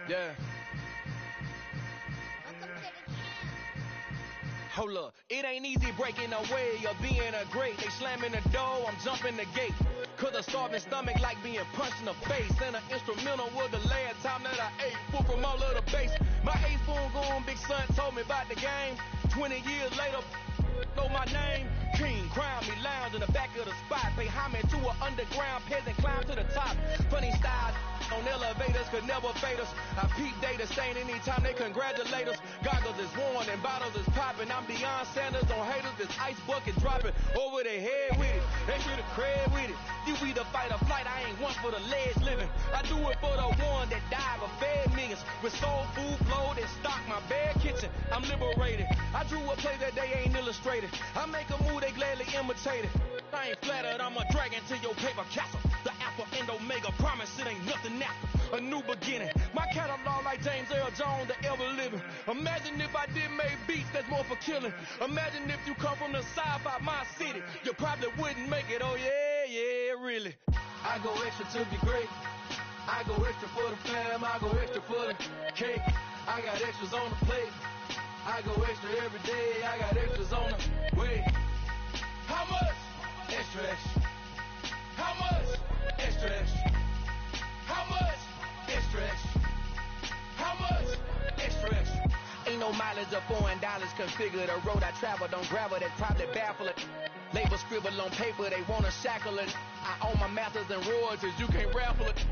Yeah. Hold up, it ain't easy breaking away or being a great. They slamming the door, I'm jumping the gate. Cause a starving stomach like being punched in the face. And an instrumental was the last time that I ate food from all of the bass. My ace spoon going, big son told me about the game. 20 years later, know my name. King, crown me, lounge in the back of the spot. Pay homage to an underground peasant, climb to the top. Funny style on elevators could never fade us. I peep data stain anytime they congratulate us. Goggles is worn and bottles is popping. I'm Deion Sanders on haters, this ice bucket dropping over their head with it. They should have cred with it. You either fight or flight, I ain't one for the ledge living. I do it for the one that died but fed millions. With soul food flowed and stocked my bare kitchen. I'm liberated. I drew a play that they ain't illustrated. I make a move, they gladly imitate it. I ain't flattered, I'm a dragon to your paper castle. The Alpha and Omega, promise it ain't nothing after. A new beginning. My catalog like James Earl Jones, the ever living. Imagine if I did make beats that's more for killing. Imagine if you come from the south out my city. You probably wouldn't make it, oh yeah, really. I go extra to be great. I go extra for the fam, I go extra for the cake. I got extras on the plate. I go extra every day, I got extras on the way. How much? Extra, extra. How much? Extra, extra. How much? Extra, extra. How much? Extra, extra. Ain't no mileage of $4 configure the road I travel. Don't gravel, that probably baffle it. Label scribble on paper, they wanna shackle it. I own my masters and royalties, you can't raffle it.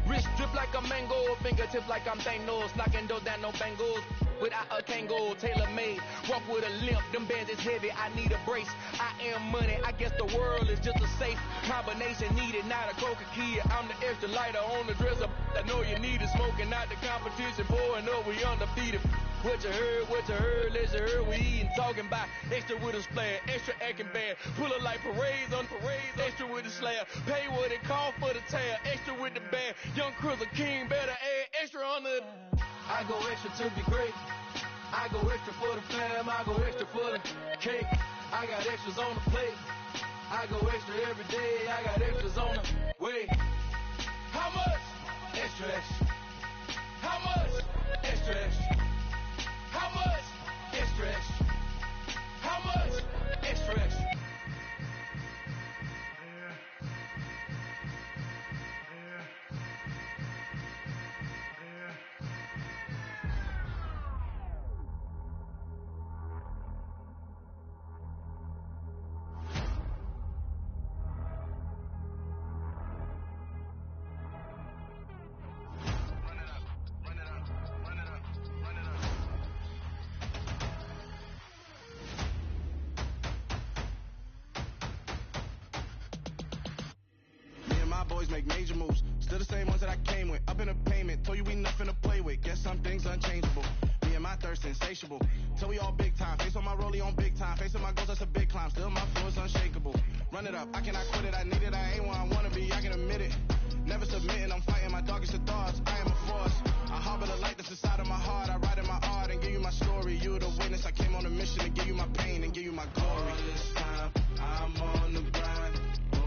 Wrist drip like a mango, fingertip like I'm Thanos. Knocking doors down, no bangles. Without a Kango, tailor-made. Walk with a limp, them bands is heavy, I need a brace. I am money, I guess the world is just a safe combination needed, not a coca kid. I'm the extra lighter on the dresser. I know you need it, smoking out the competition, pouring up, we undefeated. What you heard, let's hear we eating, talking about extra with a splash, extra acting bad. Pull it like parades on parades, extra with the slab. Pay what it call for the tab, extra with the band. Young Crizzle King, better add extra on the. I go extra to be great. I go extra for the fam, I go extra for the cake. I got extras on the plate. I go extra every day, I got extras on the way. How much? Extra, extra. How much? Extra, extra. How much? Extra, extra. How much? Extra, extra. Boys make major moves, still the same ones that I came with. Up in a payment, told you we nothing to play with. Guess some things unchangeable. Me and my thirst insatiable. Till we all big time. Face on my rollie on big time. Face on my goals, that's a big climb. Still my flow is unshakable. Run it up, I cannot quit it. I need it, I ain't where I wanna be. I can admit it. Never submitting, I'm fighting my darkest of thoughts. I am a force. I harbor the light that's inside of my heart. I write in my art and give you my story. You the witness. I came on a mission to give you my pain and give you my glory. All this time, I'm on the grind.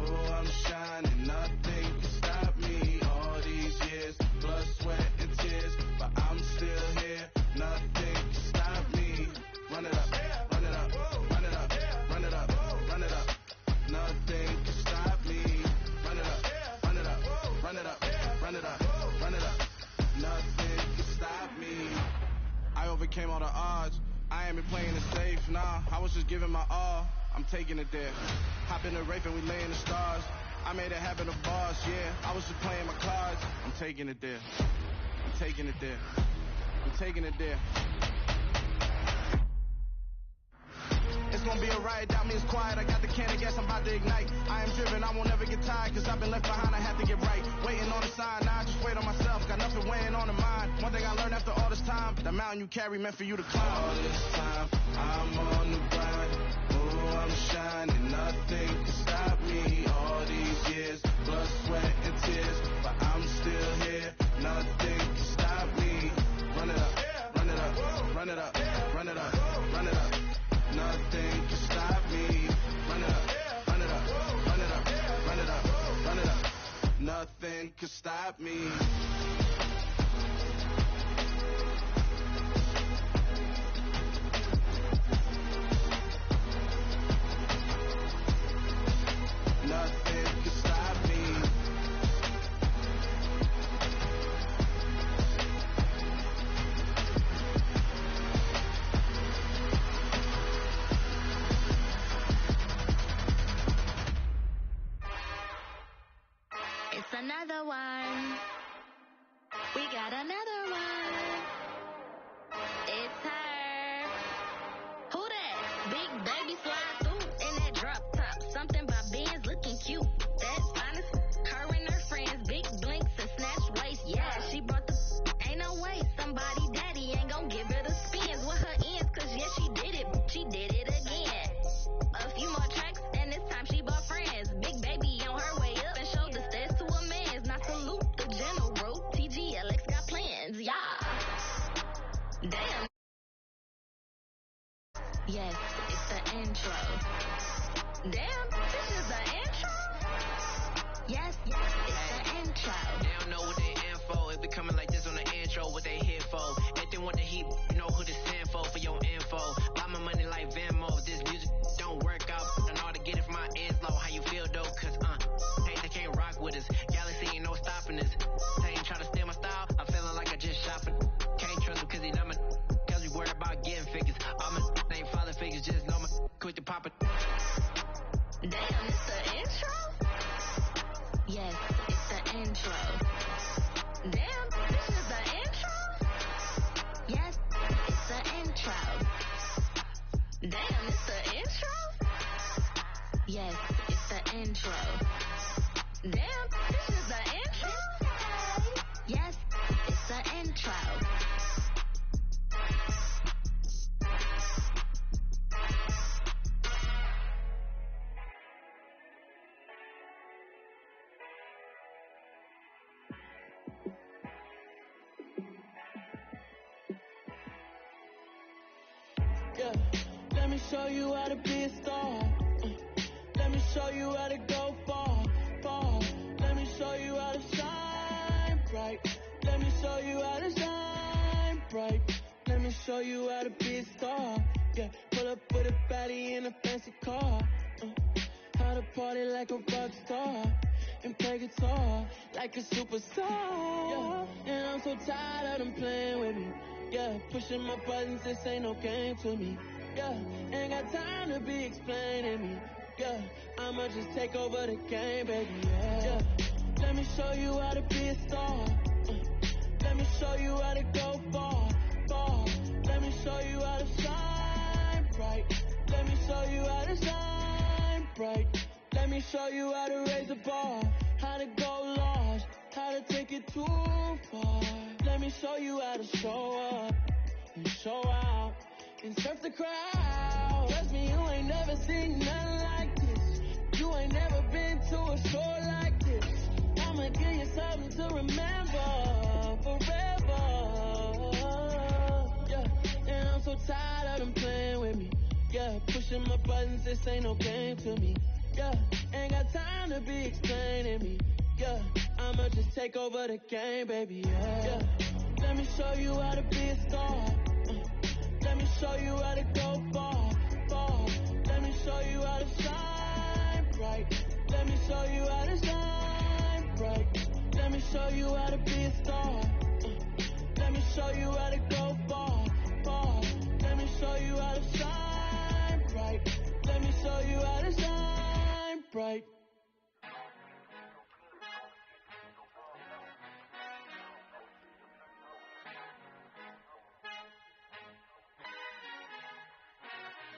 Oh, I'm shining. Nothing can stop me. All these years, blood, sweat, and tears, but I'm still here. Nothing can stop me. Run it up, run it up, run it up, run it up, run it up. Nothing can stop me. Run it up, run it up, run it up, run it up, run it up. Nothing can stop me. I overcame all the odds. I ain't been playing it safe, nah. I was just giving my all. I'm taking it there. Hop in the Wraith and we lay in the stars. I made it happen to boss, yeah. I was just playing my cards. I'm taking it there. I'm taking it there. I'm taking it there. It's gonna be a riot, doubt me it's quiet. I got the can of gas, I'm about to ignite. I am driven, I won't ever get tired, cause I've been left behind, I have to get right. Waiting on the sign, now I just wait on myself. Got nothing weighing on the mind. One thing I learned after all this time, the mountain you carry meant for you to climb. All this time, I'm on the grind. Oh, I'm shining, nothing can stop me. All these years, blood, sweat, and tears, but I'm still here. Nothing can stop me. Run it up, run it up, run it up, run it up, run it up. Nothing can stop me. Run it up, run it up, run it up, run it up, run it up. Nothing can stop me. got another one. It's her. Who that? Big baby slide through in that drop top. Something by Benz looking cute. That's honest. Her and her friends, big blinks and snatch waist. Yeah, she brought the. Ain't no way somebody daddy ain't gon' give her the spins with her ends. Cause yeah, she did it. She did it again. A few more tracks and this time she bought friends. Big baby on her way up and showed the stairs to a man's. Now salute the general. TGLX got plans. Yeah. Damn. Yes, it's the intro. Damn, this is the intro? Yes, it's the intro. They don't know what they info. It be coming like this on the intro, what they here for. If they want the heat, you know who to send for your info. Buy my money like Venmo. If this music don't work out, and all to get it from my ends low. How you feel though? Cause hey, they can't rock with us. Galaxy ain't no stopping us. They ain't try to steal my style. I'm feeling like I just shopping. Can't trust him cause he not my. Cause we worried about getting figures. All my ain't father figures, just know my quick to pop it. Damn, it's the intro? Yes, it's the intro. Damn, this is the intro? Yes, it's the intro. Damn, it's the intro? Yes, it's the intro. Damn, this is the intro? Yes, it's the intro. Yeah, let me show you how to be a star. Let me show you how to go far, far. Let me show you how to shine bright. Let me show you how to shine bright. Let me show you how to be a star. Yeah, pull up with a baddie in a fancy car. How to party like a rock star and play guitar like a superstar. Yeah, and I'm so tired of them playing with me. Yeah, pushing my buttons, this ain't no game to me. Yeah, ain't got time to be explaining me. Yeah, I'ma just take over the game, baby. Yeah, let me show you how to be a star. Let me show you how to go far, far. Let me show you how to shine bright. Let me show you how to shine bright. Let me show you how to raise the bar, how to go large, how to take it too far. Let me show you how to show up and show out and surf the crowd. Trust me, you ain't never seen nothing like this. You ain't never been to a show like this. I'ma give you something to remember forever. Yeah, and I'm so tired of them playing with me. Yeah, pushing my buttons, this ain't no game to me. Yeah, ain't got time to be explaining me. Yeah, I'ma just take over the game, baby. Yeah, let me show you how to be a star. Let me show you how to go far, far. Let me show you how to shine bright. Let me show you how to shine bright. Let me show you how to be a star. Let me show you how to go far, far. Let me show you how to shine bright. Let me show you how to shine bright.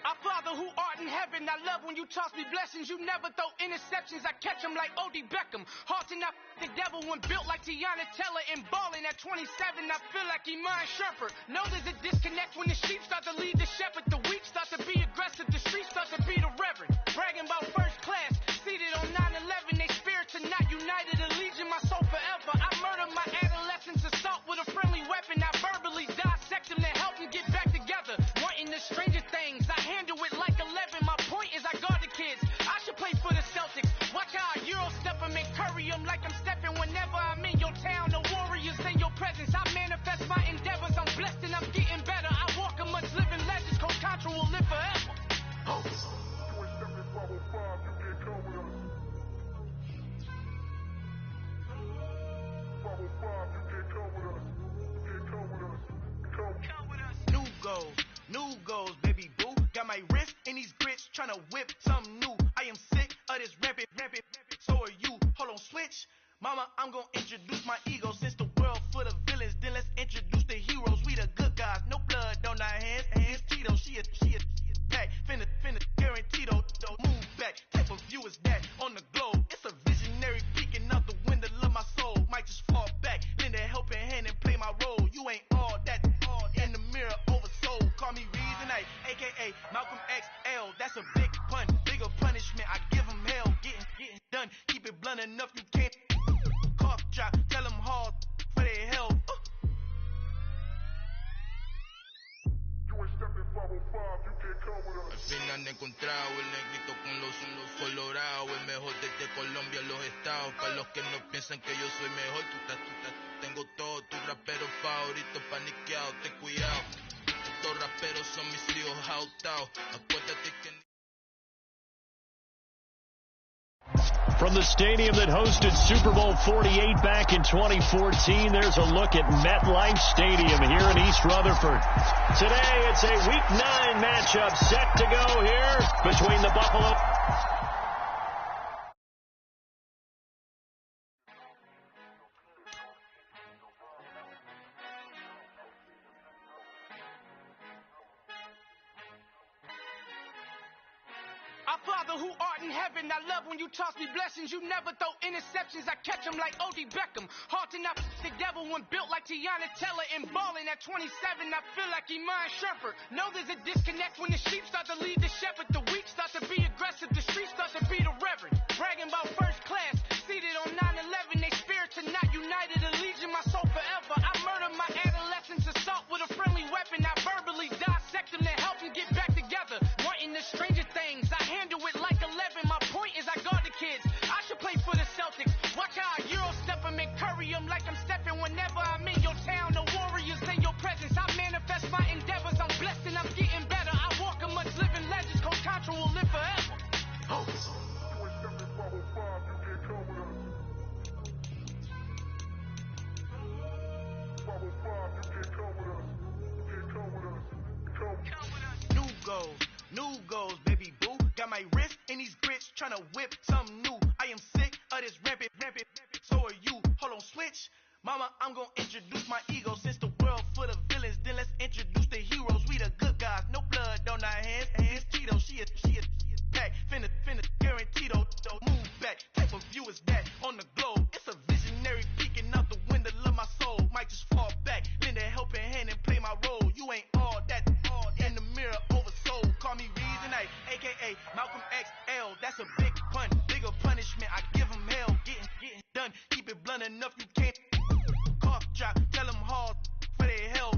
Our Father who art in heaven, I love when you toss me blessings. You never throw interceptions, I catch them like O.D. Beckham. Heart and the devil when built like Tiana Teller and balling at 27, I feel like Iman Shumpert. Know there's a disconnect when the sheep start to lead the shepherd. The weak start to be aggressive, the streets start to be the reverend. Bragging about first class, seated on 9/11. They spirits are not united, a legion, my soul forever. I murdered my adolescence, assault with a friendly weapon. I verbally dissect them to help them get back together. Wanting the stranger things, I handle it like 11. My point is I guard the kids. I should play for the Celtics. Watch how I Euro step them and curry them like I'm stepping whenever I'm in your town. The warriors in your presence. I manifest my endeavors. I'm blessed and I'm getting better. I walk amongst living legends. Coach Contra will live forever. That's a big pun, bigger punishment. I give them hell, getting done. Keep it blunt enough, you can't cough drop. Tell them hard for their hell. Al final he encontrado el negrito con los colorados, el mejor desde Colombia a los estados. Para los que no piensan que yo soy mejor, tengo todo, tus raperos favoritos paniqueados, ten cuidado. Estos raperos son mis hijos adoptados. Acuérdate que From the stadium that hosted Super Bowl 48 back in 2014, there's a look at MetLife Stadium here in East Rutherford. Today, it's a Week 9 matchup set to go here between the Buffalo... Our Father who art in heaven, I love when you toss me blessings. You never throw interceptions, I catch them like O.D. Beckham. Hard to not the devil when built like Tiana Teller and balling at 27. I feel like Iman Shumpert. Know there's a disconnect when the sheep start to lead the shepherd. The weak start to be aggressive, the streets start to be the reverend. Bragging about first class, seated on 9/11. They spirits are not united, a legion, my soul forever. I murdered my adolescence, assault with a friendly weapon. I verbally dissect them to help them get back together. Wanting the stranger things, I handle it like 11. My point is I guard the kids. I should play for the Celtics. Watch how I Euro step them and curry them like I'm stepping. Whenever I'm in your town, the Warriors in your presence. I manifest my endeavors. I'm blessed and I'm getting better. I walk amongst living legends. Coach Contra will live forever. Oh. New goals, baby boo. Got my wrist in these grits, tryna whip something new. I am sick of this rampant. So are you. Hold on, switch. Mama, I'm gonna introduce my ego. Since the world full of villains, then let's introduce the heroes. We the good guys, no blood on our hands. It's Tito, she is back. Finna, guaranteed, don't move back. Type of view is that on the globe? It's a visionary peeking out the window of my soul. Might just fall back, lend a helping hand and play my role. You ain't all that in the mirror oversold. Call me Reason A, a.k.a. Malcolm XL. That's a big pun, bigger punishment. I give them hell, getting done. Keep it blunt enough, you can't cough drop. Tell them hard for their hell.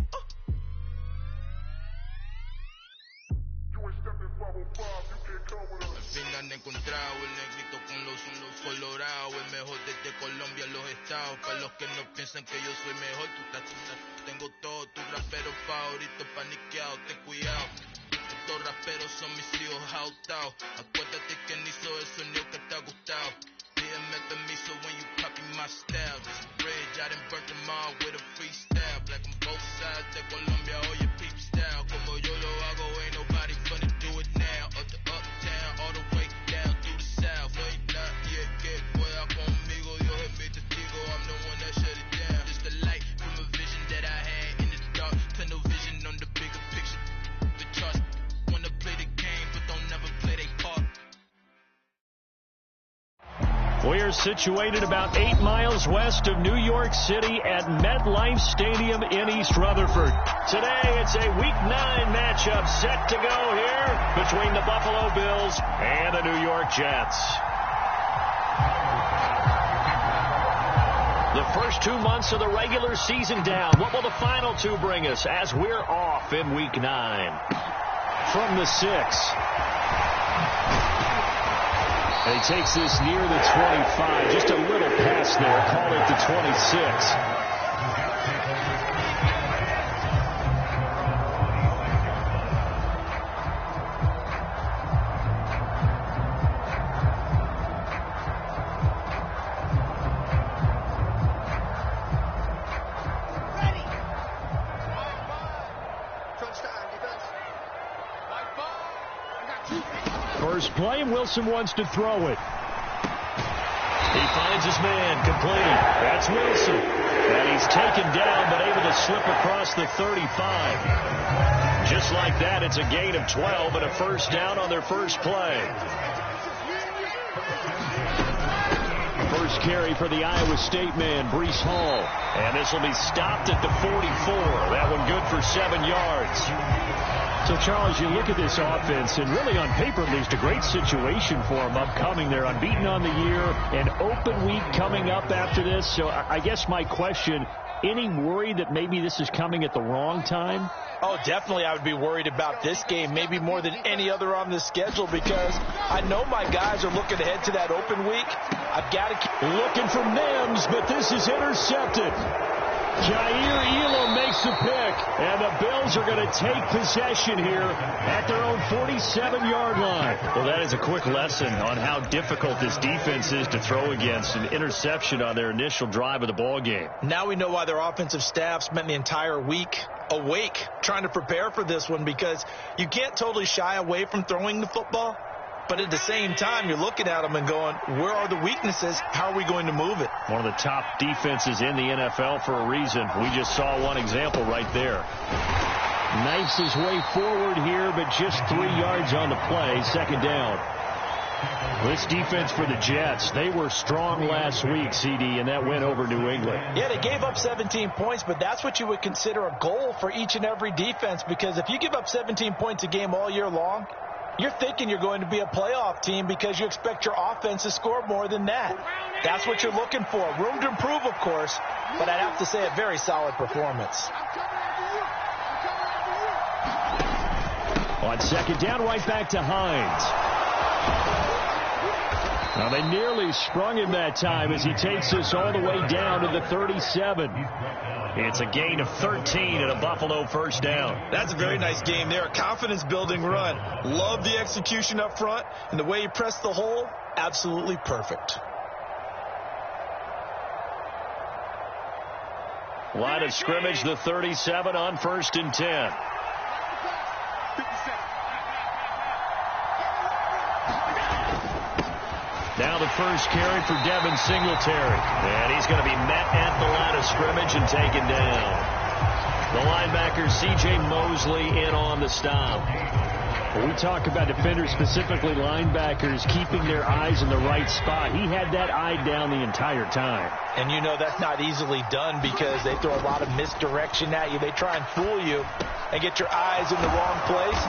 al final he encontrado el negrito con los colorados, el mejor desde Colombia a los estados. Para los que no piensan que yo soy mejor, tengo todo, tus raperos favoritos paniqueados, ten cuidado. Estos raperos son mis hijos adoptados. Acuérdate que ni hizo el sonido que te ha gustado. Didn't make the miso when you copy my style. This bridge, I done burnt them all with a freestyle. Black on both sides de Colombia, oye peep style. Como yo lo hago, ain't nobody gonna do it now. Up to uptown, all the way down through the south. No hay nadie que pueda conmigo, Dios es mi testigo. I'm the one that shut it down. Just the light from a vision that I had in the dark. Tunnel vision on the bigger picture. The charts wanna play the game, but don't never play their part. We're situated about 8 miles west of New York City at MetLife Stadium in East Rutherford. Today, it's a Week 9 matchup set to go here between the Buffalo Bills and the New York Jets. The first 2 months of the regular season down. What will the final 2 bring us as we're off in Week 9? From the 6. And he takes this near the 25. Just a little pass there. Call it the 26. First play, Wilson wants to throw it. He finds his man, complete. That's Wilson. And he's taken down, but able to slip across the 35. Just like that, it's a gain of 12 and a first down on their first play. first carry for the Iowa State man, Breece Hall. And this will be stopped at the 44. That one good for 7 yards. So, Charles, you look at this offense, and really on paper, there's a great situation for them upcoming. They're unbeaten on the year, an open week coming up after this. So I guess my question, any worry that maybe this is coming at the wrong time? Oh, definitely I would be worried about this game, maybe more than any other on the schedule, because I know my guys are looking ahead to that open week. I've got to keep looking for Mims, but this is intercepted. Jair Elam makes the pick, and the Bills are going to take possession here at their own 47-yard line. Well, that is a quick lesson on how difficult this defense is to throw against. An interception on their initial drive of the ball game. Now we know why their offensive staff spent the entire week awake trying to prepare for this one, because you can't totally shy away from throwing the football. But at the same time, you're looking at them and going, where are the weaknesses? How are we going to move it? One of the top defenses in the NFL for a reason. We just saw one example right there. Knifes his way forward here, but just 3 yards on the play. Second down. This defense for the Jets, they were strong last week, CD, and that went over New England. Yeah, they gave up 17 points, but that's what you would consider a goal for each and every defense, because if you give up 17 points a game all year long, you're thinking you're going to be a playoff team because you expect your offense to score more than that. That's what you're looking for. Room to improve, of course, but I'd have to say a very solid performance. On second down, right back to Hines. Now, they nearly sprung him that time as he takes this all the way down to the 37. It's a gain of 13 and a Buffalo first down. That's a very nice game there. A confidence-building run. Love the execution up front, and the way he pressed the hole, absolutely perfect. Line of scrimmage, the 37 on 1st and 10. Now the first carry for Devin Singletary. And he's going to be met at the line of scrimmage and taken down. The linebacker, C.J. Mosley, in on the stop. When we talk about defenders, specifically linebackers, keeping their eyes in the right spot, he had that eye down the entire time. And you know that's not easily done because they throw a lot of misdirection at you. They try and fool you and get your eyes in the wrong place.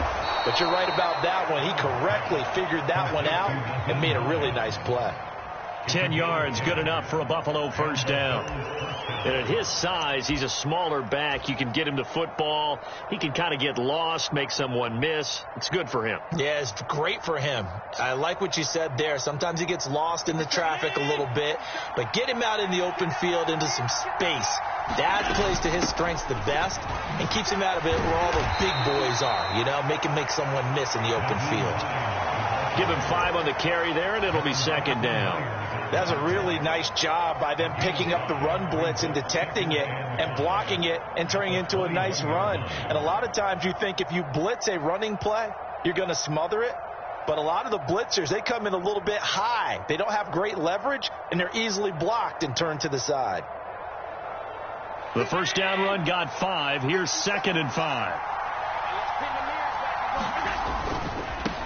But you're right about that one. He correctly figured that one out and made a really nice play. 10 yards, good enough for a Buffalo first down. And at his size, he's a smaller back. You can get him to football. He can kind of get lost, make someone miss. It's good for him. Yeah, it's great for him. I like what you said there. Sometimes he gets lost in the traffic a little bit, but get him out in the open field into some space. That plays to his strengths the best and keeps him out of it where all the big boys are, you know, make someone miss in the open field. Give him 5 on the carry there, and it'll be second down. That's a really nice job by them picking up the run blitz and detecting it and blocking it and turning it into a nice run. And a lot of times you think if you blitz a running play, you're going to smother it. But a lot of the blitzers, they come in a little bit high. They don't have great leverage, and they're easily blocked and turned to the side. The first down run got 5. Here's 2nd and 5.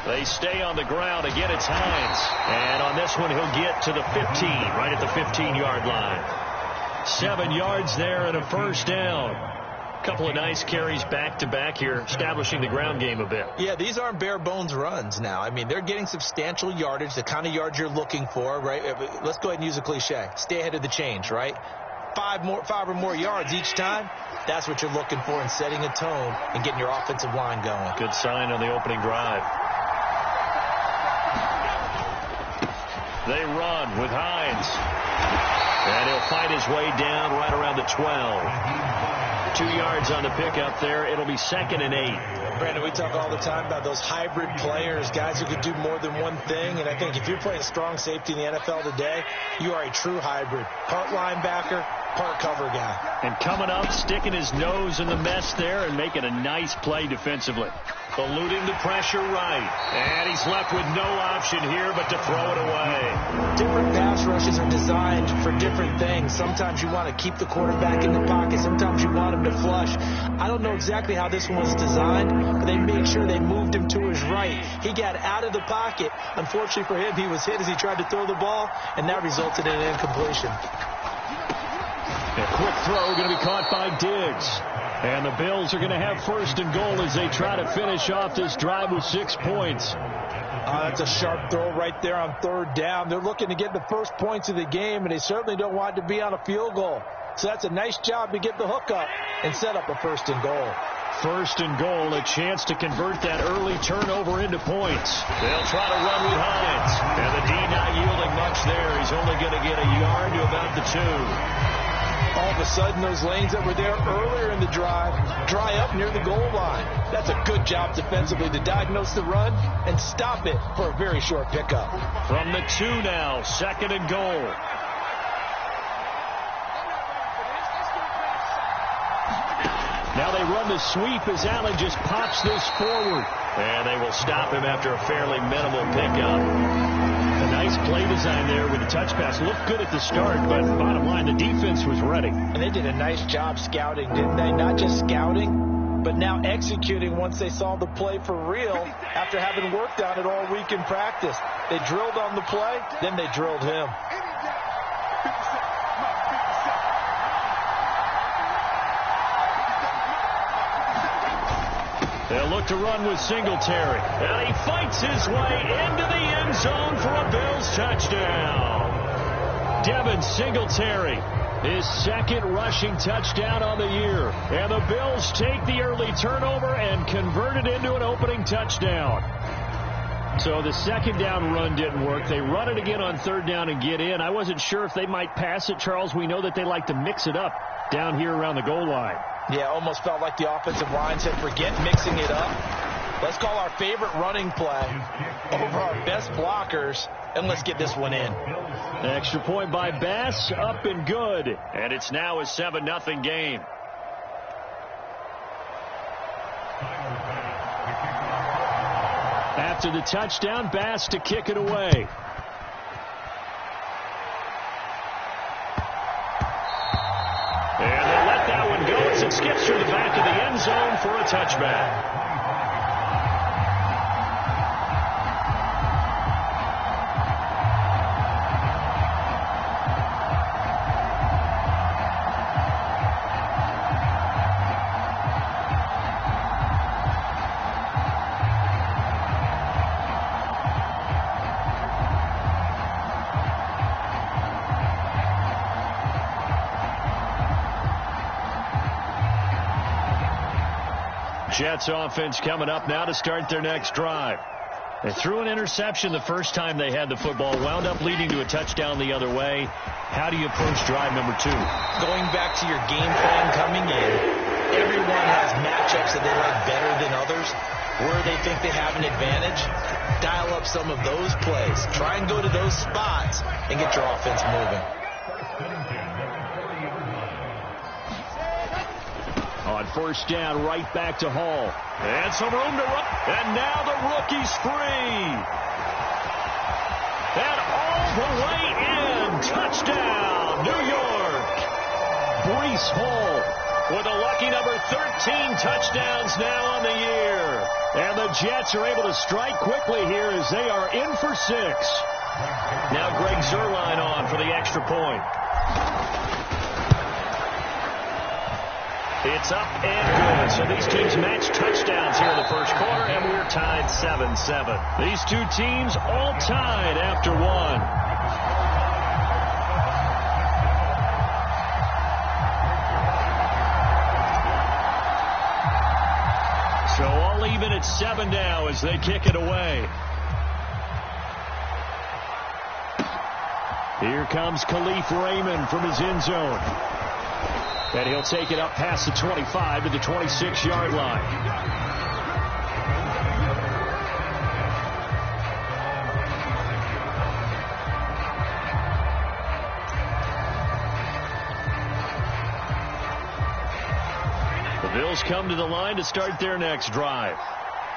They stay on the ground. Again, it's Hines. And on this one, he'll get to the 15, right at the 15-yard line. 7 yards there and a first down. A couple of nice carries back-to-back here, establishing the ground game a bit. Yeah, these aren't bare-bones runs now. I mean, they're getting substantial yardage, the kind of yards you're looking for, right? Let's go ahead and use a cliche. Stay ahead of the change, right? 5 or more yards each time. That's what you're looking for in setting a tone and getting your offensive line going. Good sign on the opening drive. They run with Hines. And he'll fight his way down right around the 12. 2 yards on the pickup there. It'll be 2nd and 8. Brandon, we talk all the time about those hybrid players, guys who can do more than one thing. And I think if you're playing strong safety in the NFL today, you are a true hybrid. Part linebacker, part cover guy. And coming up, sticking his nose in the mess there and making a nice play defensively. Eluding the pressure right. And he's left with no option here but to throw it away. Different pass rushes are designed for different things. Sometimes you want to keep the quarterback in the pocket. Sometimes you want him to flush. I don't know exactly how this one was designed, but they made sure they moved him to his right. He got out of the pocket. Unfortunately for him, he was hit as he tried to throw the ball, and that resulted in an incompletion. A quick throw going to be caught by Diggs. And the Bills are going to have first and goal as they try to finish off this drive with 6 points. That's a sharp throw right there on third down. They're looking to get the first points of the game, and they certainly don't want to be on a field goal. So that's a nice job to get the hook up and set up a first and goal. First and goal, a chance to convert that early turnover into points. They'll try to run with Hines. And the D not yielding much there. He's only going to get a yard to about the 2. All of a sudden, those lanes that were there earlier in the drive dry up near the goal line. That's a good job defensively to diagnose the run and stop it for a very short pickup. From the 2 now, second and goal. Now they run the sweep as Allen just pops this forward. And they will stop him after a fairly minimal pickup. A nice play design there with the touch pass. Looked good at the start, but bottom line, the defense was ready. And they did a nice job scouting, didn't they? Not just scouting, but now executing once they saw the play for real after having worked on it all week in practice. They drilled on the play, then they drilled him. They'll look to run with Singletary. And he fights his way into the end zone for a Bills touchdown. Devin Singletary, his second rushing touchdown on the year. And the Bills take the early turnover and convert it into an opening touchdown. So the second down run didn't work. They run it again on third down and get in. I wasn't sure if they might pass it, Charles. We know that they like to mix it up down here around the goal line. Yeah, almost felt like the offensive line said, forget mixing it up. Let's call our favorite running play over our best blockers, and let's get this one in. Extra point by Bass, up and good. And it's now a 7-0 game. After the touchdown, Bass to kick it away. And they let that one go as it skips through the back of the end zone for a touchback. Jets offense coming up now to start their next drive. They threw an interception the first time they had the football, wound up leading to a touchdown the other way. How do you approach drive number 2? Going back to your game plan coming in, everyone has matchups that they like better than others. Where they think they have an advantage, dial up some of those plays. Try and go to those spots and get your offense moving. On first down, right back to Hall. And some room to run. And now the rookie's free. And all the way in. Touchdown, New York. Breece Hall with a lucky number 13 touchdowns now on the year. And the Jets are able to strike quickly here as they are in for 6. Now Greg Zuerlein on for the extra point. It's up and good. So these teams match touchdowns here in the first quarter, and we're tied 7-7. These two teams all tied after 1. So all even at 7 now as they kick it away. Here comes Khalif Raymond from his end zone. And he'll take it up past the 25 to the 26-yard line. Bills come to the line to start their next drive.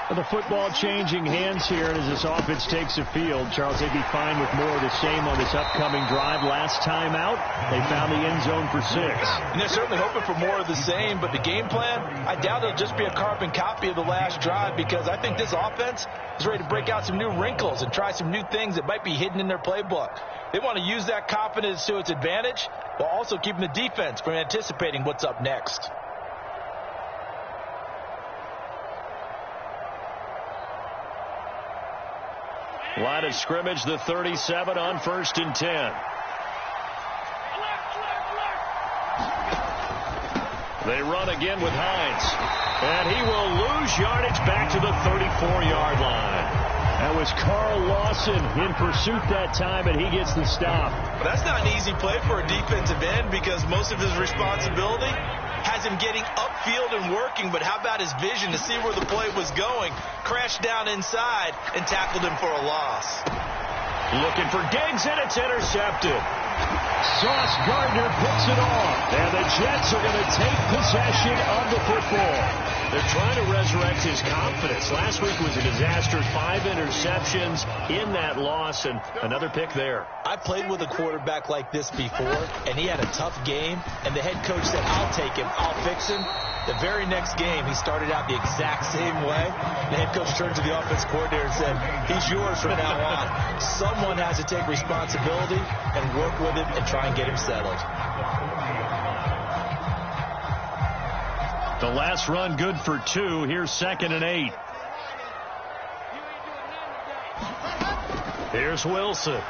The football changing hands here, and as this offense takes the field, Charles, they'd be fine with more of the same on this upcoming drive. Last time out, they found the end zone for 6. And they're certainly hoping for more of the same, but the game plan, I doubt it'll just be a carbon copy of the last drive, because I think this offense is ready to break out some new wrinkles and try some new things that might be hidden in their playbook. They want to use that confidence to its advantage while also keeping the defense from anticipating what's up next. Line of scrimmage, the 37 on 1st and 10. They run again with Hines. And he will lose yardage back to the 34-yard line. That was Carl Lawson in pursuit that time, and he gets the stop. But that's not an easy play for a defensive end, because most of his responsibility has him getting upfield and working, but how about his vision to see where the play was going? Crashed down inside and tackled him for a loss. Looking for Diggs, and it's intercepted. Sauce Gardner picks it off, and the Jets are going to take possession of the football. They're trying to resurrect his confidence. Last week was a disaster. 5 interceptions in that loss, and another pick there. I played with a quarterback like this before, and he had a tough game, and the head coach said, I'll take him, I'll fix him. The very next game, he started out the exact same way. The head coach turned to the offense coordinator and said, he's yours from now on. Someone has to take responsibility and work with him and try and get him settled. The last run good for 2. Here's 2nd and 8. Here's Wilson.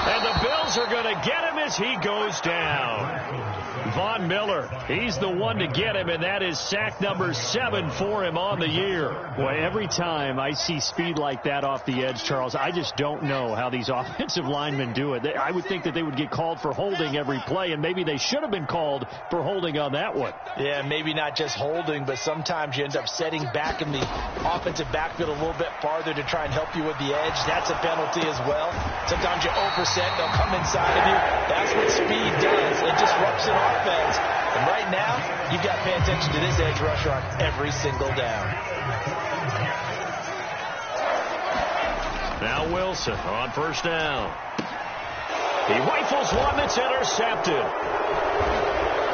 And the Bills are going to get him as he goes down. Von Miller, he's the one to get him, and that is sack number 7 for him on the year. Boy, every time I see speed like that off the edge, Charles, I just don't know how these offensive linemen do it. I would think that they would get called for holding every play, and maybe they should have been called for holding on that one. Yeah, maybe not just holding, but sometimes you end up setting back in the offensive backfield a little bit farther to try and help you with the edge. That's a penalty as well. Sometimes you overset, they'll come inside of you. That's what speed does. It disrupts an offense. And right now, you've got to pay attention to this edge rusher on every single down. Now Wilson on 1st down. He rifles one that's intercepted.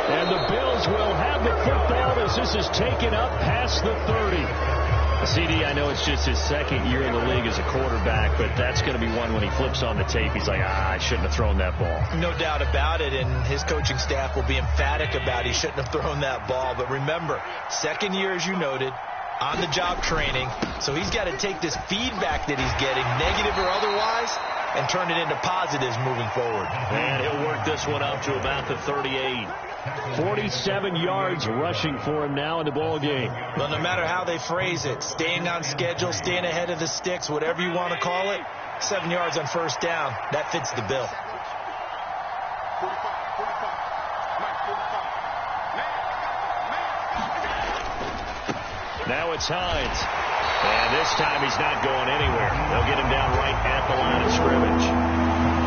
And the Bills will have the football as this is taken up past the 30. CD, I know it's just his 2nd year in the league as a quarterback, but that's going to be one when he flips on the tape. He's like, I shouldn't have thrown that ball. No doubt about it, and his coaching staff will be emphatic about he shouldn't have thrown that ball. But remember, 2nd year, as you noted, on-the-job training, so he's got to take this feedback that he's getting, negative or otherwise, and turn it into positives moving forward. And he'll work this one up to about the 38. 47 yards rushing for him now in the ball game. Well, no matter how they phrase it, staying on schedule, staying ahead of the sticks, whatever you want to call it, 7 yards on 1st down, that fits the bill. Now it's Hines. And this time he's not going anywhere. They'll get him down right at the line of scrimmage.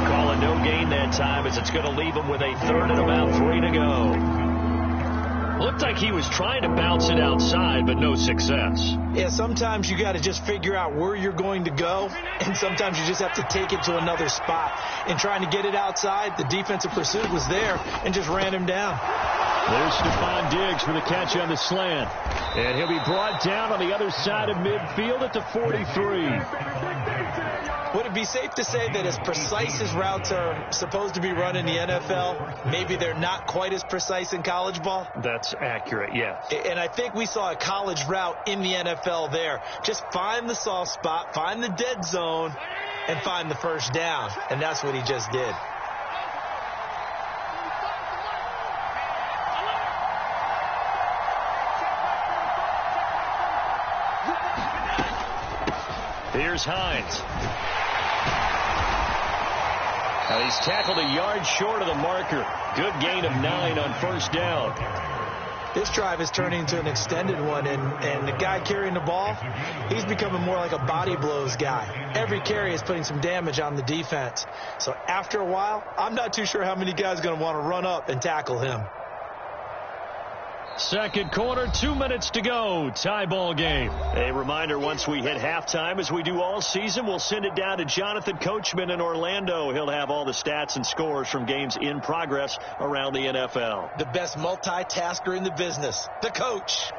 Calling no gain that time as it's going to leave him with a 3rd and about 3 to go. Looked like he was trying to bounce it outside, but no success. Yeah, sometimes you got to just figure out where you're going to go, and sometimes you just have to take it to another spot. In trying to get it outside, the defensive pursuit was there and just ran him down. There's Stephon Diggs for the catch on the slant. And he'll be brought down on the other side of midfield at the 43. Would it be safe to say that as precise as routes are supposed to be run in the NFL, maybe they're not quite as precise in college ball? That's accurate, yes. And I think we saw a college route in the NFL there. Just find the soft spot, find the dead zone, and find the 1st down. And that's what he just did. Here's Hines. Now he's tackled a yard short of the marker. Good gain of 9 on 1st down. This drive is turning into an extended one, and the guy carrying the ball, he's becoming more like a body blows guy. Every carry is putting some damage on the defense. So after a while, I'm not too sure how many guys are going to want to run up and tackle him. Second quarter, 2 minutes to go. Tie ball game. A reminder, once we hit halftime, as we do all season, we'll send it down to Jonathan Coachman in Orlando. He'll have all the stats and scores from games in progress around the NFL. The best multitasker in the business, the coach.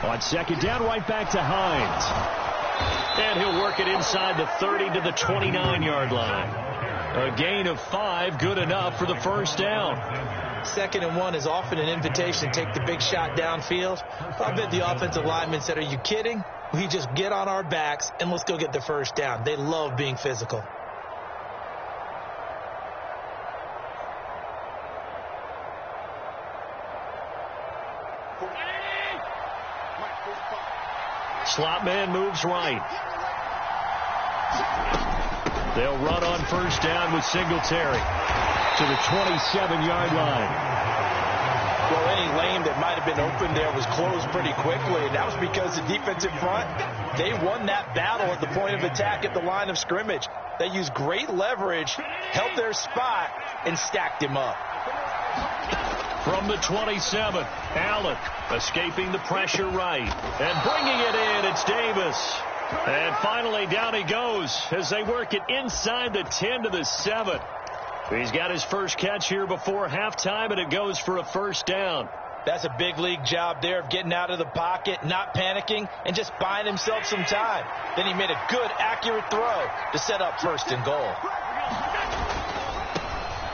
On second down, right back to Hines. And he'll work it inside the 30 to the 29-yard line. A gain of 5, good enough for the first down. 2nd and 1 is often an invitation to take the big shot downfield. I bet the offensive lineman said, are you kidding? We just get on our backs and let's go get the first down. They love being physical. Slot man moves right. They'll run on first down with Singletary to the 27-yard line. Well, any lane that might have been open there was closed pretty quickly, and that was because the defensive front, they won that battle at the point of attack at the line of scrimmage. They used great leverage, held their spot, and stacked him up. From the 27, Allen escaping the pressure right and bringing it in. It's Davis. And finally down he goes as they work it inside the 10 to the 7. He's got his first catch here before halftime, and it goes for a first down. That's a big league job there of getting out of the pocket, not panicking, and just buying himself some time. Then he made a good, accurate throw to set up 1st and goal.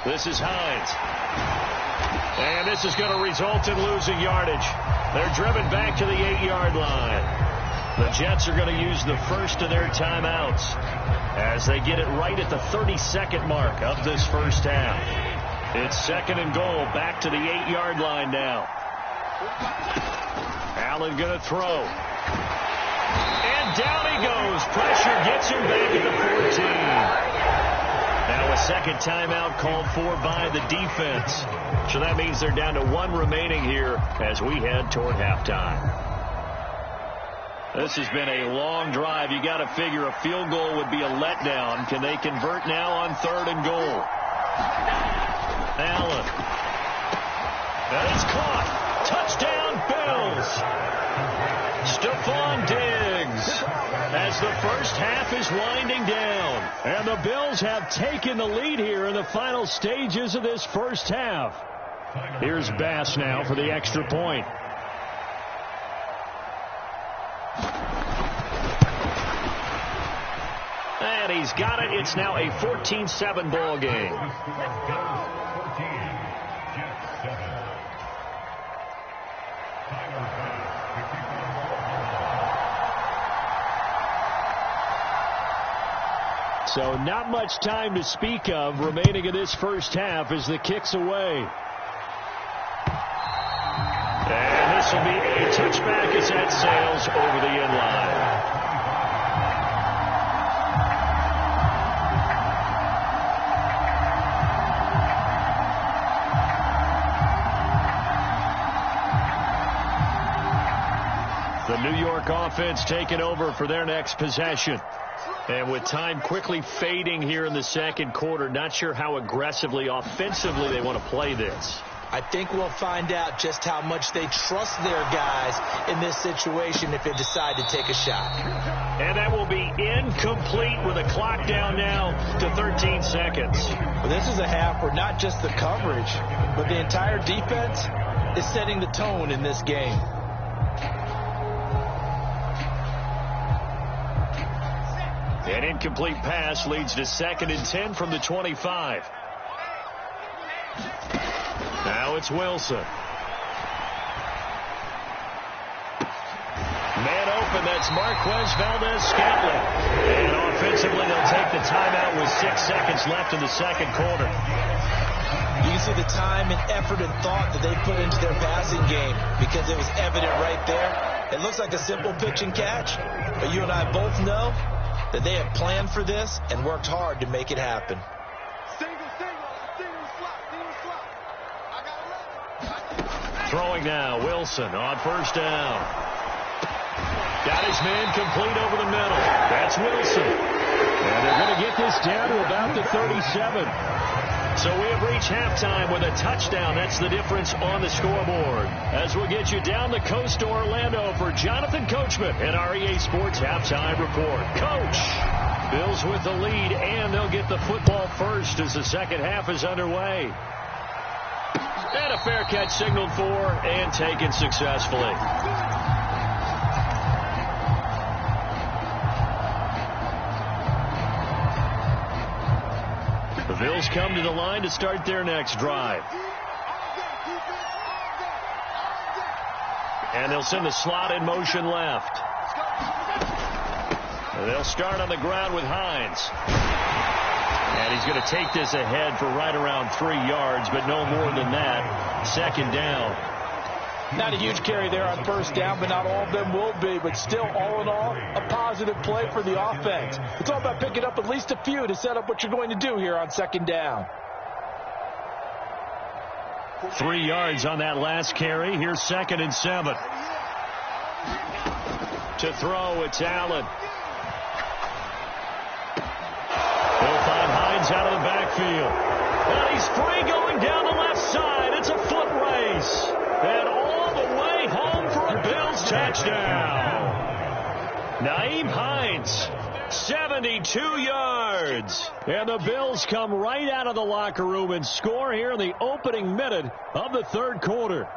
This is Hines. And this is going to result in losing yardage. They're driven back to the 8-yard line. The Jets are going to use the first of their timeouts as they get it right at the 32nd mark of this first half. It's 2nd and goal, back to the 8-yard line now. Allen going to throw. And down he goes. Pressure gets him back at the 14. Now a second timeout called for by the defense. So that means they're down to 1 remaining here as we head toward halftime. This has been a long drive. You got to figure a field goal would be a letdown. Can they convert now on 3rd and goal? Allen. And it's caught. Touchdown, Bills. Stephon Diggs. As the first half is winding down. And the Bills have taken the lead here in the final stages of this first half. Here's Bass now for the extra point. And he's got it. It's now a 14-7 ball game. So not much time to speak of remaining in this first half as the kick's away. And this will be a touchback as that sails over the end line. The New York offense taking over for their next possession. And with time quickly fading here in the second quarter, not sure how aggressively, offensively they want to play this. I think we'll find out just how much they trust their guys in this situation if they decide to take a shot. And that will be incomplete with a clock down now to 13 seconds. Well, this is a half where not just the coverage, but the entire defense is setting the tone in this game. An incomplete pass leads to 2nd and 10 from the 25. Now it's Wilson. Man open, that's Marquez Valdez-Scantling. And offensively, they'll take the timeout with 6 seconds left in the second quarter. You can see the time and effort and thought that they put into their passing game because it was evident right there. It looks like a simple pitch and catch, but you and I both know that they have planned for this and worked hard to make it happen. Throwing now, Wilson on first down. Got his man complete over the middle. That's Wilson. And they're going to get this down to about the 37. So we have reached halftime with a touchdown. That's the difference on the scoreboard. As we'll get you down the coast to Orlando for Jonathan Coachman at our EA Sports Halftime Report. Coach, Bills with the lead, and they'll get the football first as the second half is underway. And a fair catch signaled for and taken successfully. The Bills come to the line to start their next drive. And they'll send the slot in motion left. And they'll start on the ground with Hines. And he's going to take this ahead for right around 3 yards, but no more than that. Second down. Not a huge carry there on first down, but not all of them will be. But still, all in all, a positive play for the offense. It's all about picking up at least a few to set up what you're going to do here on second down. 3 yards on that last carry. Here's 2nd and 7. To throw, it's Allen. They'll find Hines out of the backfield. And he's free going down the left side. It's a foot race. And all the way home for a Bills touchdown. Nyheim Hines, 72 yards. And the Bills come right out of the locker room and score here in the opening minute of the third quarter.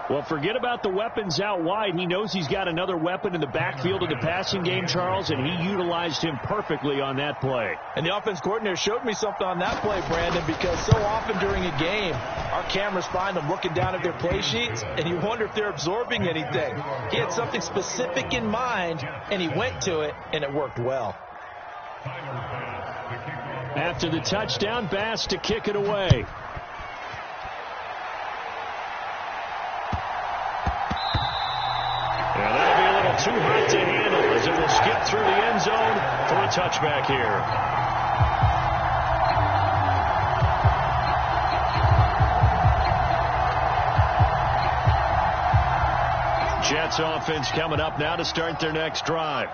Well, forget about the weapons out wide. He knows he's got another weapon in the backfield of the passing game, Charles, and he utilized him perfectly on that play. And the offense coordinator showed me something on that play, Brandon, because so often during a game, our cameras find them looking down at their play sheets, and you wonder if they're absorbing anything. He had something specific in mind, and he went to it, and it worked well. After the touchdown, Bass to kick it away. And that'll be a little too hot to handle as it will skip through the end zone for a touchback here. Jets offense coming up now to start their next drive.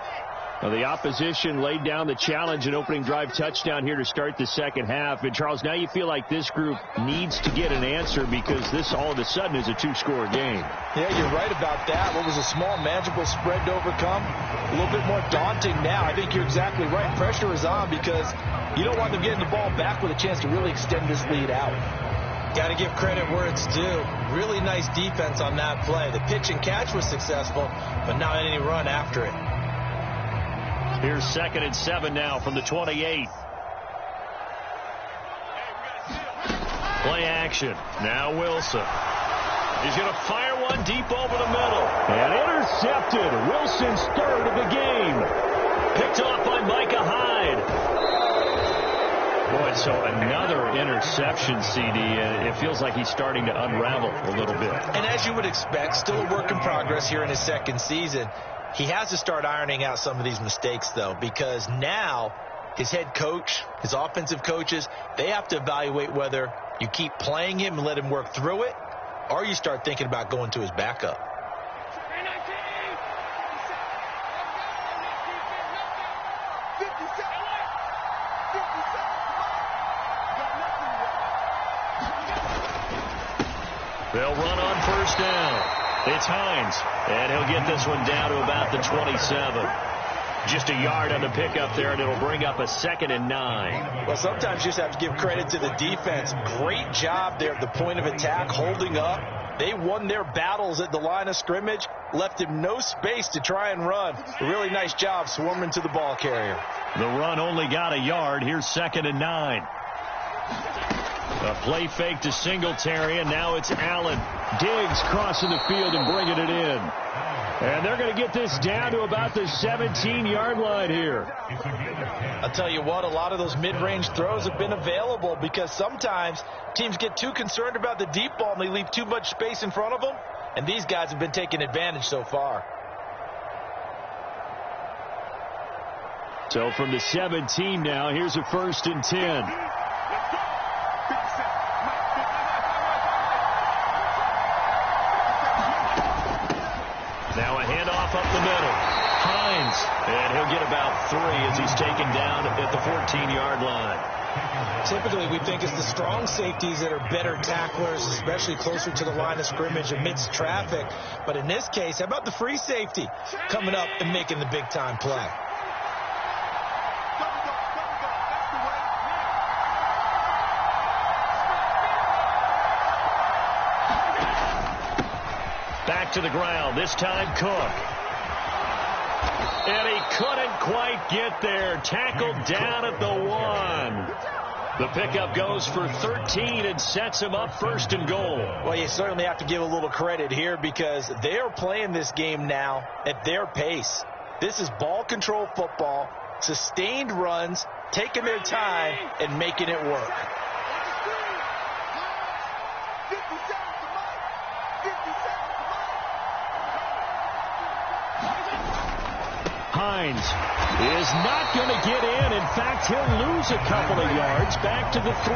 Well, the opposition laid down the challenge and opening drive touchdown here to start the second half. And, Charles, now you feel like this group needs to get an answer because this all of a sudden is a two-score game. Yeah, you're right about that. What was a small, manageable spread to overcome? A little bit more daunting now. I think you're exactly right. Pressure is on because you don't want them getting the ball back with a chance to really extend this lead out. Got to give credit where it's due. Really nice defense on that play. The pitch and catch was successful, but not any run after it. Here's 2nd and 7 now from the 28. Play action. Now Wilson. He's going to fire one deep over the middle. And intercepted. Wilson's third of the game. Picked off by Micah Hyde. Boy, so another interception, CD. It feels like he's starting to unravel a little bit. And as you would expect, still a work in progress here in his second season. He has to start ironing out some of these mistakes, though, because now his head coach, his offensive coaches, they have to evaluate whether you keep playing him and let him work through it, or you start thinking about going to his backup. They'll run on first down. It's Hines, and he'll get this one down to about the 27. Just a yard on the pickup there, and it'll bring up a 2nd and 9. Well, sometimes you just have to give credit to the defense. Great job there at the point of attack, holding up. They won their battles at the line of scrimmage, left him no space to try and run. A really nice job swarming to the ball carrier. The run only got a yard. Here's 2nd and 9. A play fake to Singletary, and now it's Allen. Diggs crossing the field and bringing it in. And they're going to get this down to about the 17-yard line here. I'll tell you what, a lot of those mid-range throws have been available because sometimes teams get too concerned about the deep ball and they leave too much space in front of them, and these guys have been taking advantage so far. So from the 17 now, here's a 1st and 10. Now a handoff up the middle. Hines, and he'll get about 3 as he's taken down at the 14-yard line. Typically, we think it's the strong safeties that are better tacklers, especially closer to the line of scrimmage amidst traffic. But in this case, how about the free safety coming up and making the big-time play? Back to the ground, this time Cook. And he couldn't quite get there. Tackled down at the 1. The pickup goes for 13 and sets him up 1st and goal. Well, you certainly have to give a little credit here because they are playing this game now at their pace. This is ball control football, sustained runs, taking their time and making it work. Hines is not going to get in. In fact, he'll lose a couple of yards back to the 3.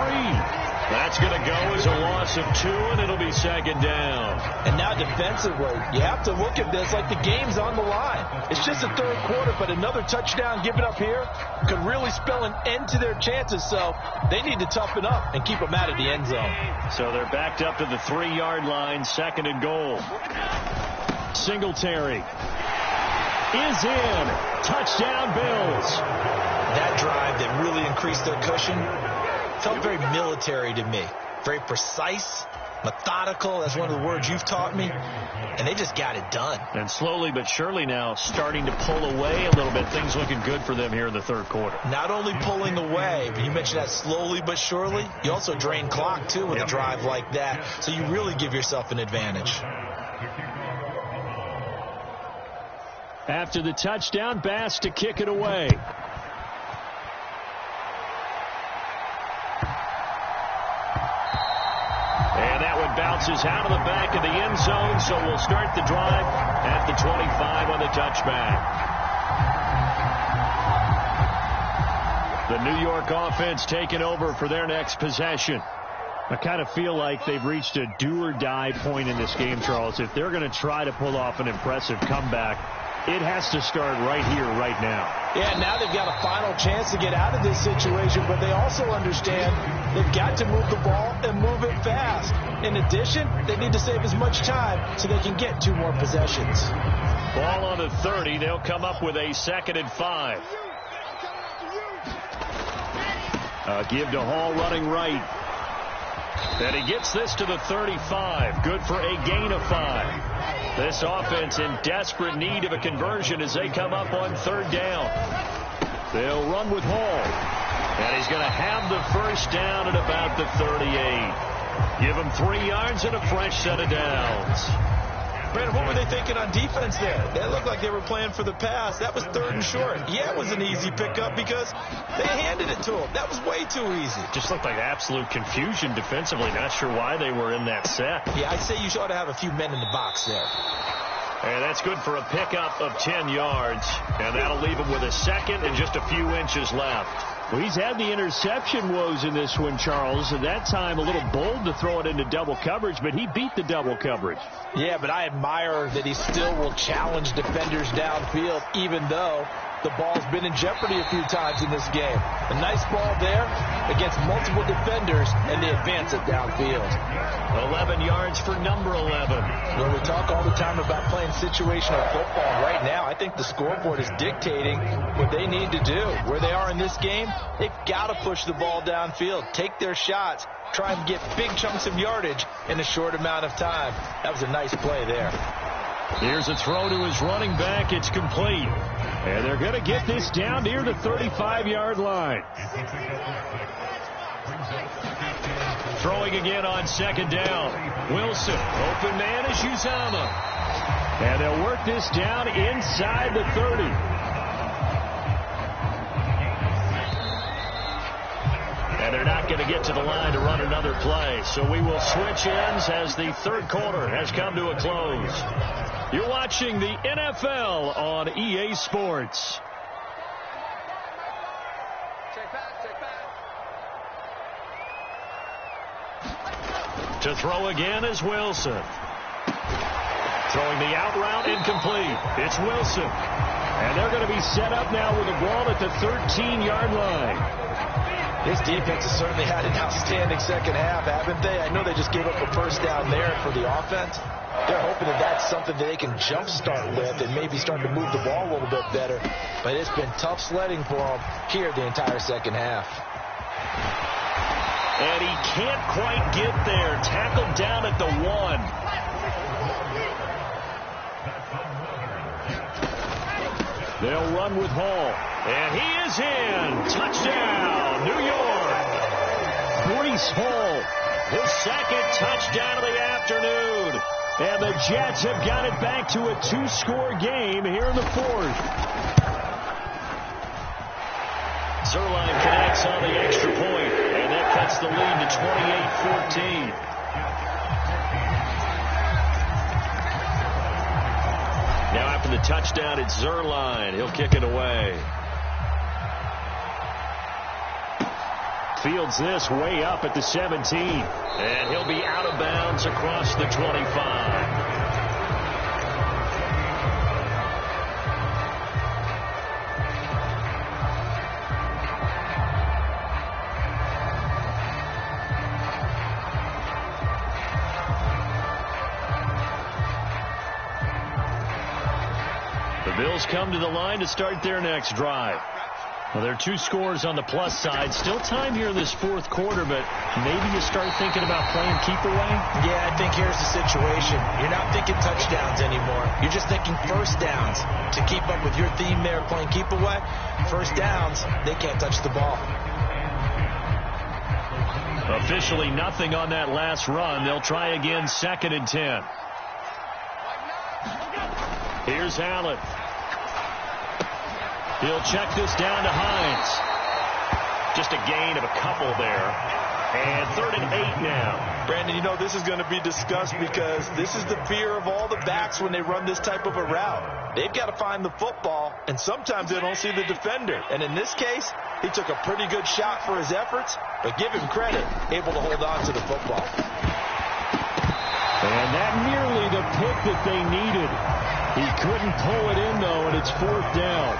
That's going to go as a loss of 2, and it'll be 2nd down. And now defensively, you have to look at this like the game's on the line. It's just the 3rd quarter, but another touchdown given up here could really spell an end to their chances. So they need to toughen up and keep them out of the end zone. So they're backed up to the 3-yard line, 2nd and goal. Singletary is in. Touchdown, Bills. That drive that really increased their cushion felt very military to me. Very precise, methodical. That's one of the words you've taught me. And they just got it done. And slowly but surely now starting to pull away a little bit. Things looking good for them here in the 3rd quarter. Not only pulling away, but you mentioned that slowly but surely. You also drain clock, too, with a drive like that. So you really give yourself an advantage. After the touchdown, Bass to kick it away. And that one bounces out of the back of the end zone, so we'll start the drive at the 25 on the touchback. The New York offense taking over for their next possession. I kind of feel like they've reached a do-or-die point in this game, Charles. If they're going to try to pull off an impressive comeback, it has to start right here, right now. Yeah, now they've got a final chance to get out of this situation, but they also understand they've got to move the ball and move it fast. In addition, they need to save as much time so they can get 2 more possessions. Ball on the 30. They'll come up with a 2nd and 5. Give to Hall running right. And he gets this to the 35. Good for a gain of 5. This offense in desperate need of a conversion as they come up on 3rd down. They'll run with Hall. And he's going to have the 1st down at about the 38. Give him 3 yards and a fresh set of downs. Brandon, what were they thinking on defense there? They looked like they were playing for the pass. That was 3rd and short. Yeah, it was an easy pickup because they handed it to him. That was way too easy. Just looked like absolute confusion defensively. Not sure why they were in that set. Yeah, I'd say you ought to have a few men in the box there. And that's good for a pickup of 10 yards. And that'll leave him with a 2nd and just a few inches left. Well, he's had the interception woes in this one, Charles. At that time, a little bold to throw it into double coverage, but he beat the double coverage. Yeah, but I admire that he still will challenge defenders downfield, even though the ball's been in jeopardy a few times in this game. A nice ball there against multiple defenders, and they advance it downfield. 11 yards for number 11. Well, we talk all the time about playing situational football. Right now, I think the scoreboard is dictating what they need to do. Where they are in this game, they've got to push the ball downfield, take their shots, try and get big chunks of yardage in a short amount of time. That was a nice play there. Here's a throw to his running back. It's complete. And they're going to get this down near the 35-yard line. Throwing again on 2nd down. Wilson, open man is Uzama. And they'll work this down inside the 30. And they're not going to get to the line to run another play. So we will switch ends as the 3rd quarter has come to a close. You're watching the NFL on EA Sports. To throw again is Wilson. Throwing the out route incomplete. It's Wilson. And they're going to be set up now with the ball at the 13-yard line. This defense has certainly had an outstanding second half, haven't they? I know they just gave up a first down there for the offense. They're hoping that that's something that they can jumpstart with and maybe start to move the ball a little bit better. But it's been tough sledding for them here the entire second half. And he can't quite get there. Tackled down at the 1. They'll run with Hall. And he is in. Touchdown, New York. Breece Hall. His second touchdown of the afternoon. And the Jets have got it back to a 2-score game here in the 4th. Zerline connects on the extra point, and that cuts the lead to 28-14. Now after the touchdown, it's Zerline. He'll kick it away. Fields this way up at the 17. And he'll be out of bounds across the 25. The Bills come to the line to start their next drive. Well, there are 2 scores on the plus side. Still time here in this 4th quarter, but maybe you start thinking about playing keep away? Yeah, I think here's the situation. You're not thinking touchdowns anymore. You're just thinking first downs. To keep up with your theme there, playing keep away, first downs, they can't touch the ball. Officially nothing on that last run. They'll try again, 2nd and 10. Here's Allen. He'll check this down to Hines. Just a gain of a couple there. And 3rd and 8 now. Brandon, you know this is going to be discussed because this is the fear of all the backs when they run this type of a route. They've got to find the football, and sometimes they don't see the defender. And in this case, he took a pretty good shot for his efforts, but give him credit, able to hold on to the football. And that nearly the pick that they needed. He couldn't pull it in, though, and it's 4th down.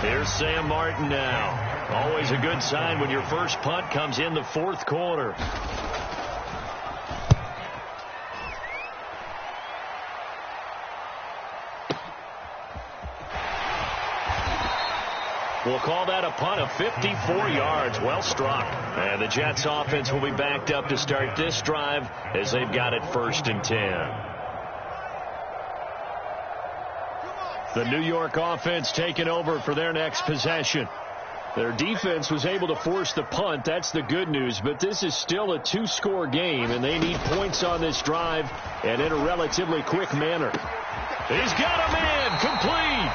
Here's Sam Martin now. Always a good sign when your first punt comes in the 4th quarter. We'll call that a punt of 54 yards. Well struck. And the Jets offense will be backed up to start this drive as they've got it 1st and 10. The New York offense taking over for their next possession. Their defense was able to force the punt. That's the good news. But this is still a 2-score game, and they need points on this drive and in a relatively quick manner. He's got a man complete.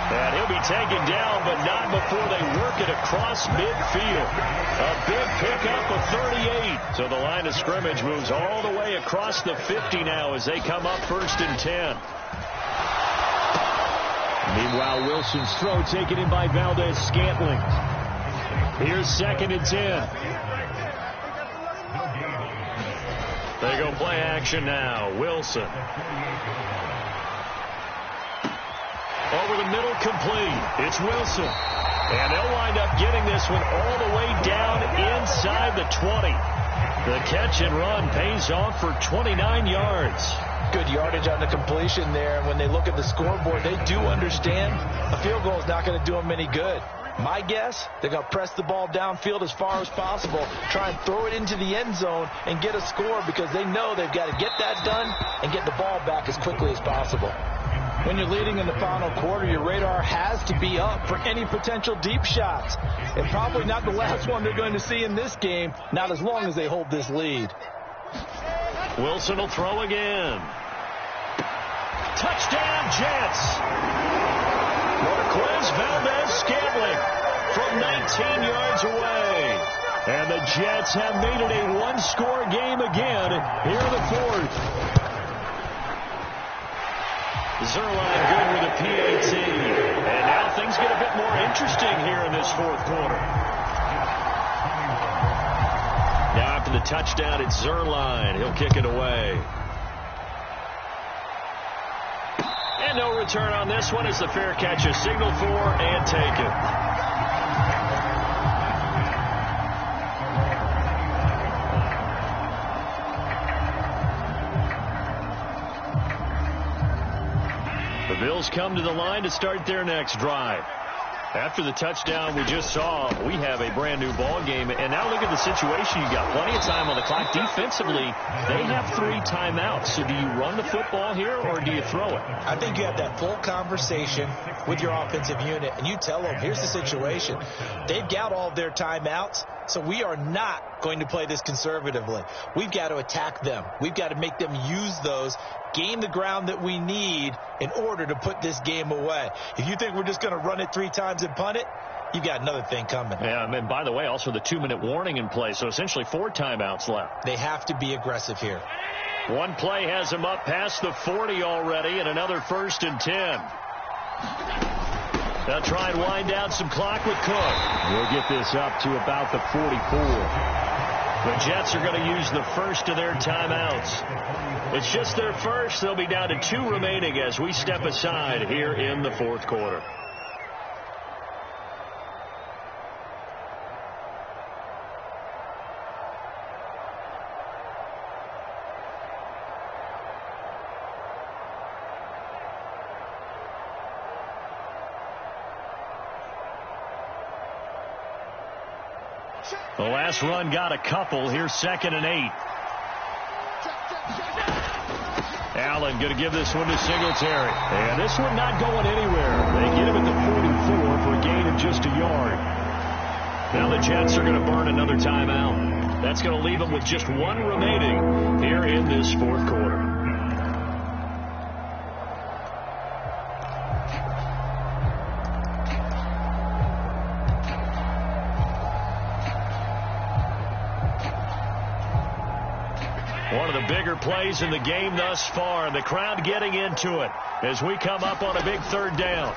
And he'll be taken down, but not before they work it across midfield. A big pickup of 38. So the line of scrimmage moves all the way across the 50 now as they come up 1st and 10. Meanwhile, Wilson's throw taken in by Valdez-Scantling. Here's 2nd and 10. They go play action now. Wilson. Over the middle, complete. It's Wilson. And they'll wind up getting this one all the way down inside the 20. The catch and run pays off for 29 yards. Good yardage on the completion there. When they look at the scoreboard, they do understand a field goal is not going to do them any good. My guess, they're going to press the ball downfield as far as possible, try and throw it into the end zone and get a score because they know they've got to get that done and get the ball back as quickly as possible. When you're leading in the final quarter, your radar has to be up for any potential deep shots. And probably not the last one they're going to see in this game, not as long as they hold this lead. Wilson will throw again. Touchdown, Jets. Marquez Valdez-Scantling from 19 yards away. And the Jets have made it a 1-score game again here in the 4th. Zerline good with a PAT. And now things get a bit more interesting here in this 4th quarter. Now after the touchdown, it's Zerline. He'll kick it away. And no return on this one as the fair catch is signaled for and taken. The Bills come to the line to start their next drive. After the touchdown we just saw, we have a brand new ball game. And now look at the situation. You got plenty of time on the clock. Defensively, they have 3 timeouts. So do you run the football here or do you throw it? I think you have that full conversation with your offensive unit, and you tell them, here's the situation. They've got all of their timeouts, so we are not going to play this conservatively. We've got to attack them. We've got to make them use those, gain the ground that we need in order to put this game away. If you think we're just going to run it 3 times and punt it, you got another thing coming. Yeah, and by the way, also the 2-minute warning in play, so essentially 4 timeouts left. They have to be aggressive here. One play has them up past the 40 already, and another 1st and 10. They'll try and wind down some clock with Cook. We'll get this up to about the 44. The Jets are going to use the first of their timeouts. It's just their first. They'll be down to 2 remaining as we step aside here in the 4th quarter. The last run got a couple. Here's 2nd and 8. Allen going to give this one to Singletary. And this one not going anywhere. They get him at the 44 for a gain of just a yard. Now the Jets are going to burn another timeout. That's going to leave them with just 1 remaining here in this 4th quarter. One of the bigger plays in the game thus far. The crowd getting into it as we come up on a big 3rd down.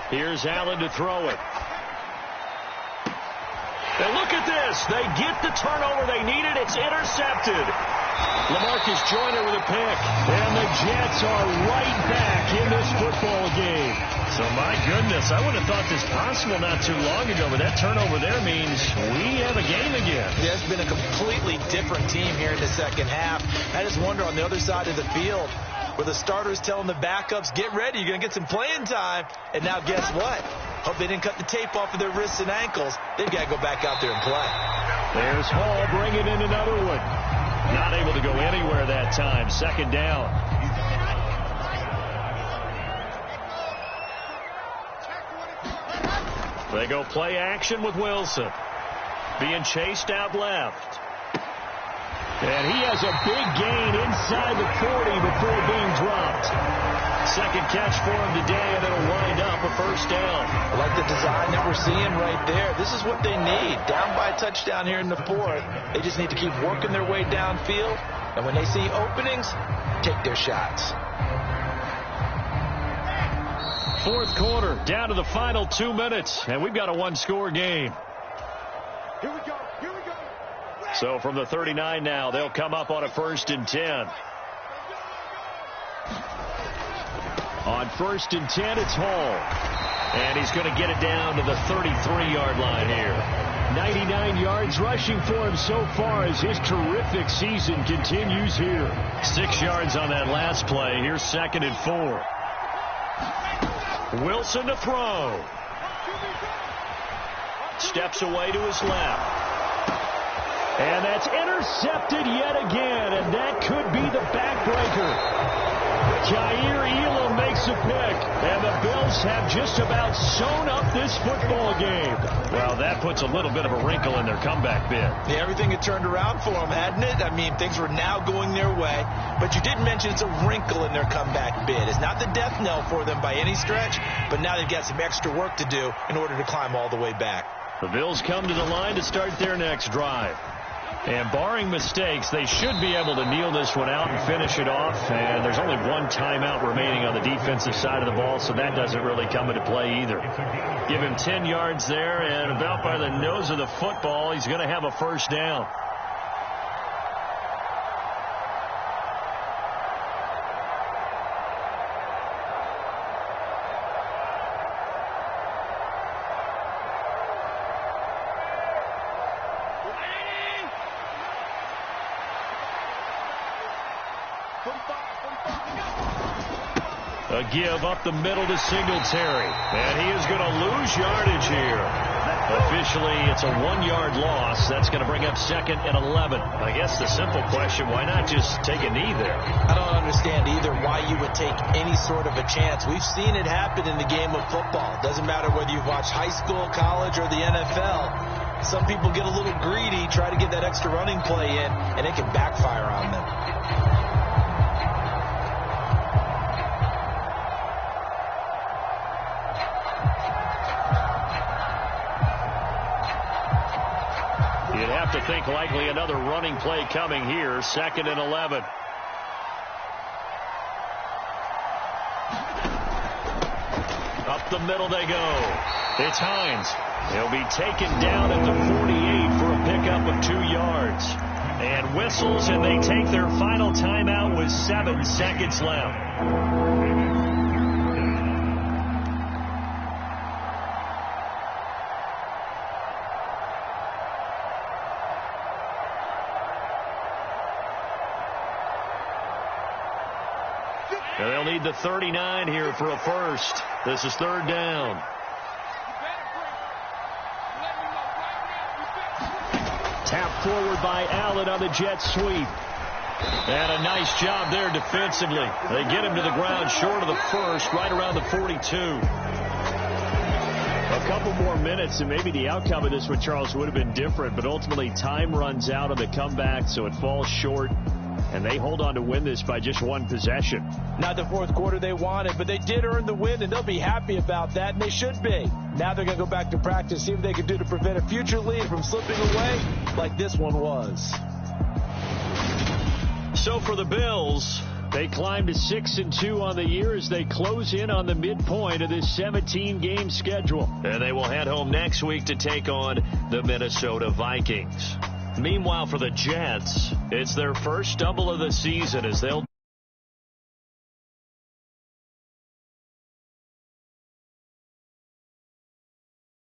Here's Allen to throw it. And look at this. They get the turnover they needed. It's intercepted. LaMarcus Joyner with a pick. And the Jets are right back in this football game. So, my goodness, I would have thought this possible not too long ago, but that turnover there means we have a game again. Yeah, it's been a completely different team here in the 2nd half. I just wonder on the other side of the field where the starters telling the backups, get ready, you're going to get some playing time. And now guess what? Hope they didn't cut the tape off of their wrists and ankles. They've got to go back out there and play. There's Hall bringing in another one. Not able to go anywhere that time. 2nd down. They go play action with Wilson. Being chased out left. And he has a big gain inside the 40 before being dropped. 2nd catch for him today, and it'll wind up a 1st down. I like the design that we're seeing right there. This is what they need. Down by a touchdown here in the 4th. They just need to keep working their way downfield. And when they see openings, take their shots. 4th quarter, down to the final 2 minutes, and we've got a 1-score game. Here we go. So from the 39 now, they'll come up on a 1st and 10. On 1st and 10, it's Hall. And he's going to get it down to the 33-yard line here. 99 yards rushing for him so far as his terrific season continues here. 6 yards on that last play. Here's 2nd and 4. Wilson to throw. Steps away to his left. And that's intercepted yet again, and that could be the backbreaker. Jair Elam makes a pick, and the Bills have just about sewn up this football game. Well, that puts a little bit of a wrinkle in their comeback bid. Yeah, everything had turned around for them, hadn't it? I mean, things were now going their way. But you did mention it's a wrinkle in their comeback bid. It's not the death knell for them by any stretch, but now they've got some extra work to do in order to climb all the way back. The Bills come to the line to start their next drive. And barring mistakes, they should be able to kneel this one out and finish it off. And there's only 1 timeout remaining on the defensive side of the ball, so that doesn't really come into play either. Give him 10 yards there, and about by the nose of the football, he's going to have a 1st down. A give up the middle to Singletary. And he is going to lose yardage here. Officially, it's a 1-yard loss. That's going to bring up 2nd and 11. I guess the simple question, why not just take a knee there? I don't understand either why you would take any sort of a chance. We've seen it happen in the game of football. It doesn't matter whether you've watched high school, college, or the NFL. Some people get a little greedy, try to get that extra running play in, and it can backfire on them. You'd have to think likely another running play coming here. 2nd and 11. Up the middle they go. It's Hines. He'll be taken down at the 48 for a pickup of 2 yards. And whistles, and they take their final timeout with 7 seconds left. And they'll need the 39 here for a first. This is 3rd down. Tapped forward by Allen on the jet sweep. And a nice job there defensively. They get him to the ground short of the first, right around the 42. A couple more minutes, and maybe the outcome of this with Charles would have been different, but ultimately time runs out on the comeback, so it falls short. And they hold on to win this by just 1 possession. Not the 4th quarter they wanted, but they did earn the win, and they'll be happy about that, and they should be. Now they're going to go back to practice, see what they can do to prevent a future lead from slipping away like this one was. So for the Bills, they climb to 6-2 on the year as they close in on the midpoint of this 17-game schedule. And they will head home next week to take on the Minnesota Vikings. Meanwhile, for the Jets, it's their first stumble of the season as they'll